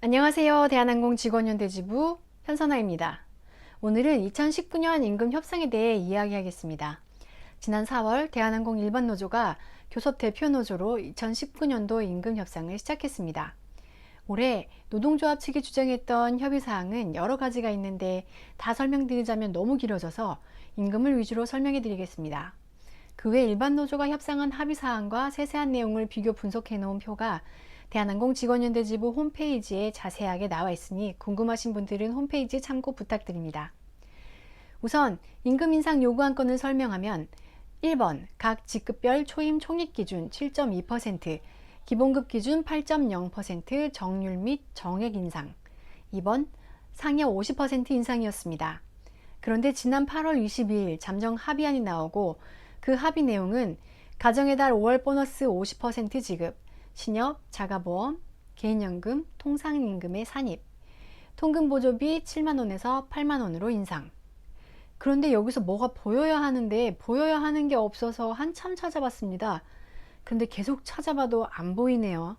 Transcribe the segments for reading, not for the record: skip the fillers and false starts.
안녕하세요. 대한항공 직원연대지부 현선아입니다. 오늘은 2019년 임금 협상에 대해 이야기하겠습니다. 지난 4월 대한항공 일반노조가 교섭 대표노조로 2019년도 임금 협상을 시작했습니다. 올해 노동조합 측이 주장했던 협의사항은 여러 가지가 있는데 다 설명드리자면 너무 길어져서 임금을 위주로 설명해 드리겠습니다. 그 외 일반노조가 협상한 합의사항과 세세한 내용을 비교 분석해 놓은 표가 대한항공 직원연대지부 홈페이지에 자세하게 나와 있으니 궁금하신 분들은 홈페이지 참고 부탁드립니다. 우선 임금 인상 요구안 건을 설명하면 1번 각 직급별 초임 총익 기준 7.2%, 기본급 기준 8.0% 정률 및 정액 인상. 2번 상여 50% 인상이었습니다. 그런데 지난 8월 22일 잠정 합의안이 나오고 그 합의 내용은 가정의 달 5월 보너스 50% 지급, 신협, 자가보험, 개인연금, 통상임금의 산입, 통근보조비 7만원에서 8만원으로 인상. 그런데 여기서 뭐가 보여야 하는데 보여야 하는 게 없어서 한참 찾아봤습니다. 그런데 계속 찾아봐도 안 보이네요.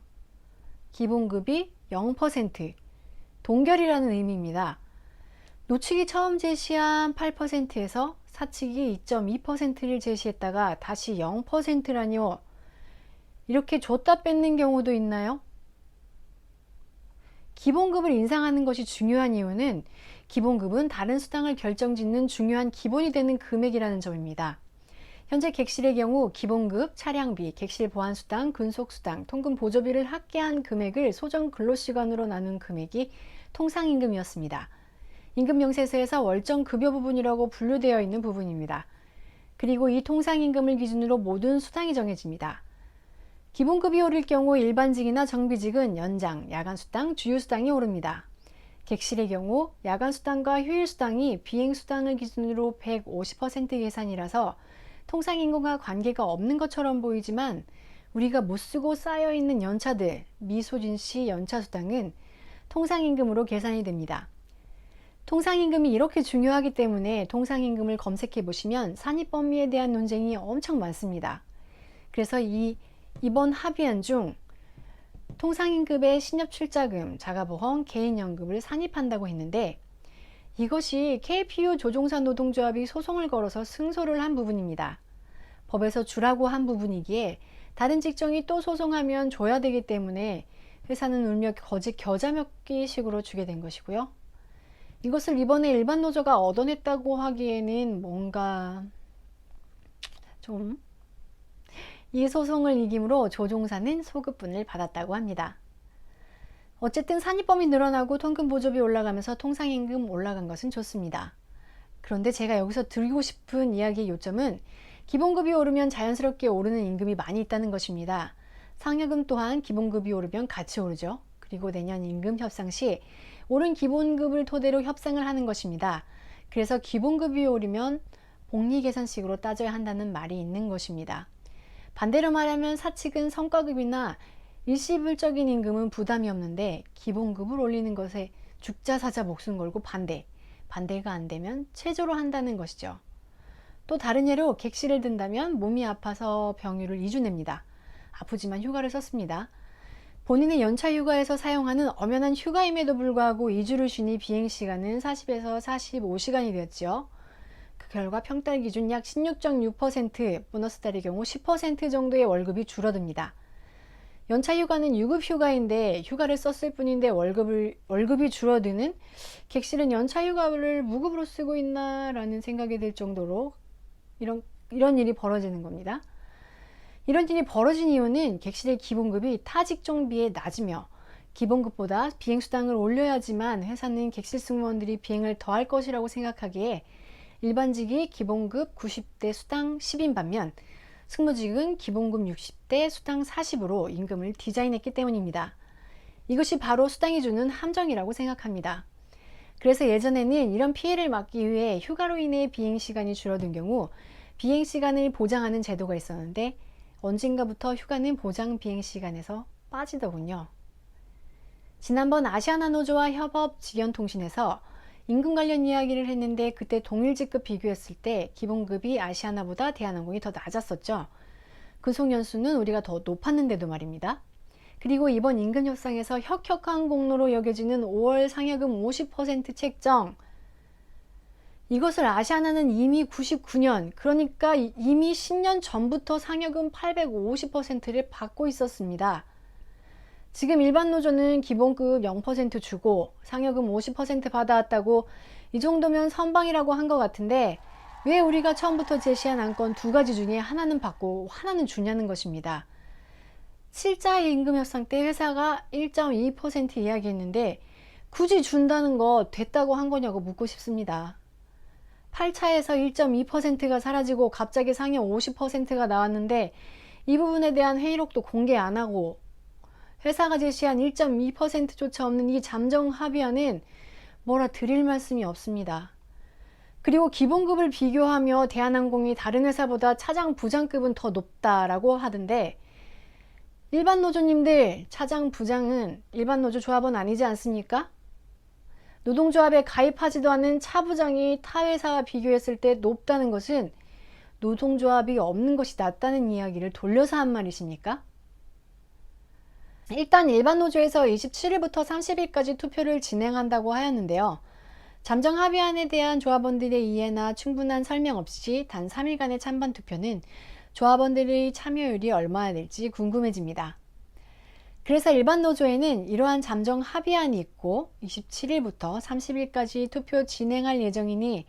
기본급이 0%, 동결이라는 의미입니다. 노측이 처음 제시한 8%에서 사측이 2.2%를 제시했다가 다시 0%라니요. 이렇게 줬다 뺏는 경우도 있나요? 기본급을 인상하는 것이 중요한 이유는 기본급은 다른 수당을 결정짓는 중요한 기본이 되는 금액이라는 점입니다. 현재 객실의 경우 기본급, 차량비, 객실 보안수당, 근속수당, 통근보조비를 합계한 금액을 소정 근로시간으로 나눈 금액이 통상임금이었습니다. 임금명세서에서 월정급여 부분이라고 분류되어 있는 부분입니다. 그리고 이 통상임금을 기준으로 모든 수당이 정해집니다. 기본급이 오를 경우 일반직이나 정비직은 연장, 야간수당, 주휴수당이 오릅니다. 객실의 경우 야간수당과 휴일수당이 비행수당을 기준으로 150% 계산이라서 통상임금과 관계가 없는 것처럼 보이지만 우리가 못쓰고 쌓여있는 연차들, 미소진시 연차수당은 통상임금으로 계산이 됩니다. 통상임금이 이렇게 중요하기 때문에 통상임금을 검색해 보시면 산입범위에 대한 논쟁이 엄청 많습니다. 그래서 이번 합의안 중 통상임금의 신협출자금, 자가보험, 개인연금을 산입한다고 했는데 이것이 KPU 조종사 노동조합이 소송을 걸어서 승소를 한 부분입니다. 법에서 주라고 한 부분이기에 다른 직종이 또 소송하면 줘야 되기 때문에 회사는 울며 거짓 겨자 먹기식으로 주게 된 것이고요. 이것을 이번에 일반 노조가 얻어냈다고 하기에는 뭔가 좀 이 소송을 이김으로 조종사는 소급분을 받았다고 합니다. 어쨌든 산입범위 늘어나고 통근보조비 올라가면서 통상임금 올라간 것은 좋습니다. 그런데 제가 여기서 드리고 싶은 이야기의 요점은 기본급이 오르면 자연스럽게 오르는 임금이 많이 있다는 것입니다. 상여금 또한 기본급이 오르면 같이 오르죠. 그리고 내년 임금 협상 시 오른 기본급을 토대로 협상을 하는 것입니다. 그래서 기본급이 오르면 복리계산식으로 따져야 한다는 말이 있는 것입니다. 반대로 말하면 사측은 성과급이나 일시불적인 임금은 부담이 없는데 기본급을 올리는 것에 죽자사자 목숨 걸고 반대가 안 되면 체조로 한다는 것이죠. 또 다른 예로 객실을 든다면 몸이 아파서 병휴를 2주 냅니다. 아프지만 휴가를 썼습니다. 본인의 연차 휴가에서 사용하는 엄연한 휴가임에도 불구하고 2주를 쉬니 비행시간은 40에서 45시간이 되었죠. 그 결과 평달 기준 약 16.6%, 보너스 달의 경우 10% 정도의 월급이 줄어듭니다. 연차 휴가는 유급 휴가인데 휴가를 썼을 뿐인데 월급이 줄어드는 객실은 연차 휴가를 무급으로 쓰고 있나 라는 생각이 들 정도로 이런 일이 벌어지는 겁니다. 이런 일이 벌어진 이유는 객실의 기본급이 타 직종 비해 낮으며 기본급보다 비행수당을 올려야지만 회사는 객실 승무원들이 비행을 더 할 것이라고 생각하기에 일반직이 기본급 90대 수당 10인 반면 승무직은 기본급 60대 수당 40으로 임금을 디자인했기 때문입니다. 이것이 바로 수당이 주는 함정이라고 생각합니다. 그래서 예전에는 이런 피해를 막기 위해 휴가로 인해 비행시간이 줄어든 경우 비행시간을 보장하는 제도가 있었는데 언젠가부터 휴가는 보장 비행시간에서 빠지더군요. 지난번 아시아나노조와 협업 직연통신에서 임금 관련 이야기를 했는데 그때 동일직급 비교했을 때 기본급이 아시아나보다 대한항공이 더 낮았었죠. 근속연수는 우리가 더 높았는데도 말입니다. 그리고 이번 임금 협상에서 혁혁한 공로로 여겨지는 5월 상여금 50% 책정. 이것을 아시아나는 이미 99년, 그러니까 이미 10년 전부터 상여금 850%를 받고 있었습니다. 지금 일반 노조는 기본급 0% 주고 상여금 50% 받아왔다고 이 정도면 선방이라고 한 것 같은데 왜 우리가 처음부터 제시한 안건 두 가지 중에 하나는 받고 하나는 주냐는 것입니다. 7자 임금 협상 때 회사가 1.2% 이야기했는데 굳이 준다는 거 됐다고 한 거냐고 묻고 싶습니다. 8차에서 1.2%가 사라지고 갑자기 상여 50%가 나왔는데 이 부분에 대한 회의록도 공개 안 하고 회사가 제시한 1.2%조차 없는 이 잠정 합의안은 뭐라 드릴 말씀이 없습니다. 그리고 기본급을 비교하며 대한항공이 다른 회사보다 차장 부장급은 더 높다라고 하던데 일반 노조님들 차장 부장은 일반 노조 조합원 아니지 않습니까? 노동조합에 가입하지도 않은 차부장이 타 회사와 비교했을 때 높다는 것은 노동조합이 없는 것이 낫다는 이야기를 돌려서 한 말이십니까? 일단 일반 노조에서 27일부터 30일까지 투표를 진행한다고 하였는데요. 잠정 합의안에 대한 조합원들의 이해나 충분한 설명 없이 단 3일간의 찬반 투표는 조합원들의 참여율이 얼마나 될지 궁금해집니다. 그래서 일반 노조에는 이러한 잠정 합의안이 있고 27일부터 30일까지 투표 진행할 예정이니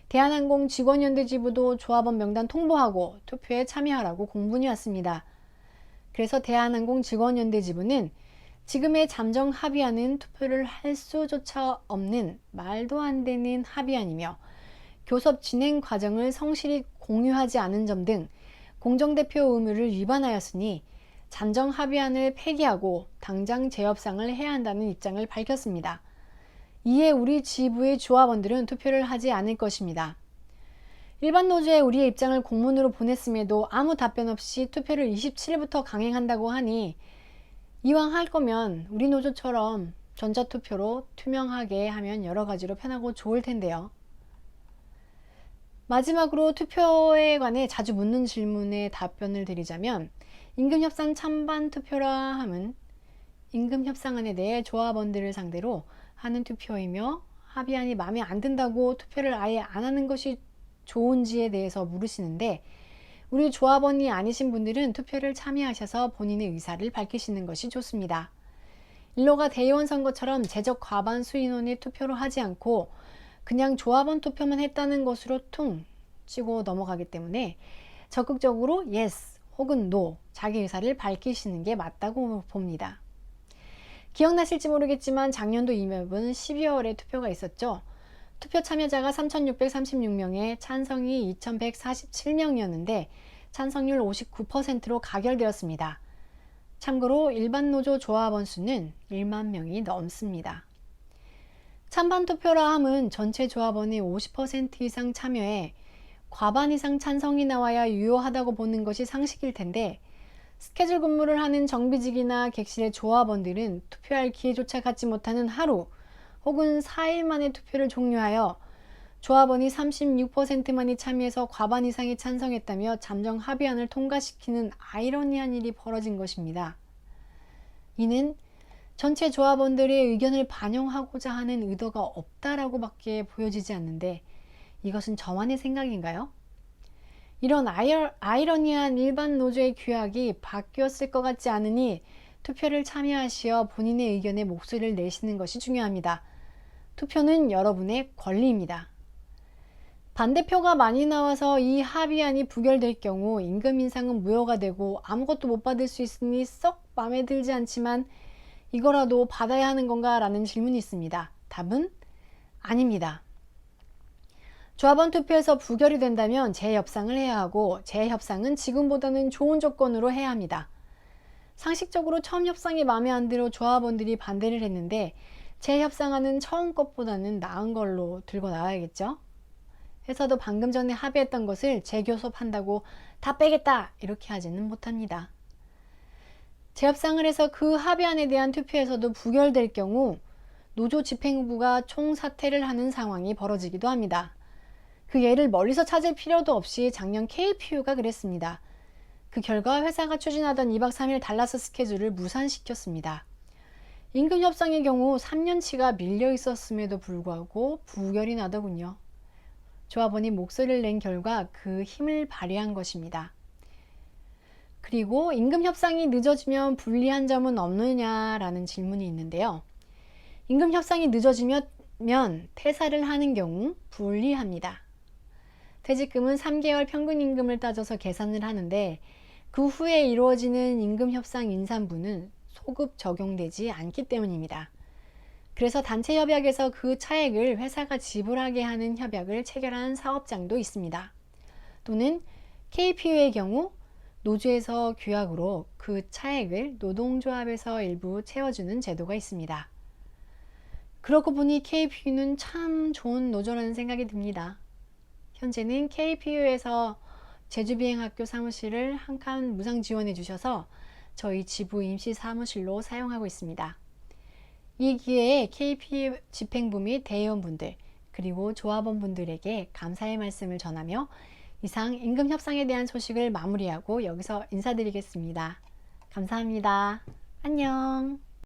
대한항공 직원연대 지부도 조합원 명단 통보하고 투표에 참여하라고 공문이 왔습니다. 그래서 대한항공 직원연대 지부는 지금의 잠정 합의안은 투표를 할 수조차 없는 말도 안 되는 합의안이며 교섭 진행 과정을 성실히 공유하지 않은 점 등 공정대표 의무를 위반하였으니 잠정 합의안을 폐기하고 당장 재협상을 해야 한다는 입장을 밝혔습니다. 이에 우리 지부의 조합원들은 투표를 하지 않을 것입니다. 일반 노조에 우리의 입장을 공문으로 보냈음에도 아무 답변 없이 투표를 27일부터 강행한다고 하니 이왕 할 거면 우리 노조처럼 전자투표로 투명하게 하면 여러 가지로 편하고 좋을 텐데요. 마지막으로 투표에 관해 자주 묻는 질문에 답변을 드리자면 임금협상 찬반 투표라 함은 임금협상안에 대해 조합원들을 상대로 하는 투표이며 합의안이 마음에 안 든다고 투표를 아예 안 하는 것이 좋은지에 대해서 물으시는데 우리 조합원이 아니신 분들은 투표를 참여하셔서 본인의 의사를 밝히시는 것이 좋습니다. 일로가 대의원 선거처럼 제적 과반수 인원이 투표를 하지 않고 그냥 조합원 투표만 했다는 것으로 퉁 치고 넘어가기 때문에 적극적으로 yes 혹은 no 자기 의사를 밝히시는 게 맞다고 봅니다. 기억나실지 모르겠지만 작년도 이맘은 12월에 투표가 있었죠. 투표 참여자가 3,636명에 찬성이 2,147명이었는데 찬성률 59%로 가결되었습니다. 참고로 일반 노조 조합원 수는 1만 명이 넘습니다. 찬반 투표라 함은 전체 조합원의 50% 이상 참여에 과반 이상 찬성이 나와야 유효하다고 보는 것이 상식일 텐데 스케줄 근무를 하는 정비직이나 객실의 조합원들은 투표할 기회조차 갖지 못하는 하루 혹은 4일 만에 투표를 종료하여 조합원이 36%만이 참여해서 과반 이상이 찬성했다며 잠정 합의안을 통과시키는 아이러니한 일이 벌어진 것입니다. 이는 전체 조합원들의 의견을 반영하고자 하는 의도가 없다라고 밖에 보여지지 않는데 이것은 저만의 생각인가요? 이런 아이러니한 일반 노조의 규약이 바뀌었을 것 같지 않으니 투표를 참여하시어 본인의 의견에 목소리를 내시는 것이 중요합니다. 투표는 여러분의 권리입니다. 반대표가 많이 나와서 이 합의안이 부결될 경우 임금 인상은 무효가 되고 아무것도 못 받을 수 있으니 썩 마음에 들지 않지만 이거라도 받아야 하는 건가 라는 질문이 있습니다. 답은 아닙니다. 조합원 투표에서 부결이 된다면 재협상을 해야 하고 재협상은 지금보다는 좋은 조건으로 해야 합니다. 상식적으로 처음 협상이 마음에 안 들어 조합원들이 반대를 했는데 재협상안은 처음 것보다는 나은 걸로 들고 나와야겠죠. 회사도 방금 전에 합의했던 것을 재교섭한다고 다 빼겠다 이렇게 하지는 못합니다. 재협상을 해서 그 합의안에 대한 투표에서도 부결될 경우 노조 집행부가 총사퇴를 하는 상황이 벌어지기도 합니다. 그 예를 멀리서 찾을 필요도 없이 작년 KPU가 그랬습니다. 그 그 결과 회사가 추진하던 2박 3일 달라스 스케줄을 무산시켰습니다. 임금 협상의 경우 3년치가 밀려 있었음에도 불구하고 부결이 나더군요. 조합원이 목소리를 낸 결과 그 힘을 발휘한 것입니다. 그리고 임금 협상이 늦어지면 불리한 점은 없느냐라는 질문이 있는데요. 임금 협상이 늦어지면 퇴사를 하는 경우 불리합니다. 퇴직금은 3개월 평균 임금을 따져서 계산을 하는데 그 후에 이루어지는 임금 협상 인산분은 소급 적용되지 않기 때문입니다. 그래서 단체 협약에서 그 차액을 회사가 지불하게 하는 협약을 체결한 사업장도 있습니다. 또는 KPU의 경우 노조에서 규약으로 그 차액을 노동조합에서 일부 채워주는 제도가 있습니다. 그러고 보니 KPU는 참 좋은 노조라는 생각이 듭니다. 현재는 KPU에서 제주비행학교 사무실을 한 칸 무상 지원해 주셔서 저희 지부 임시 사무실로 사용하고 있습니다. 이 기회에 KPU 집행부 및 대의원분들 그리고 조합원분들에게 감사의 말씀을 전하며 이상 임금 협상에 대한 소식을 마무리하고 여기서 인사드리겠습니다. 감사합니다. 안녕.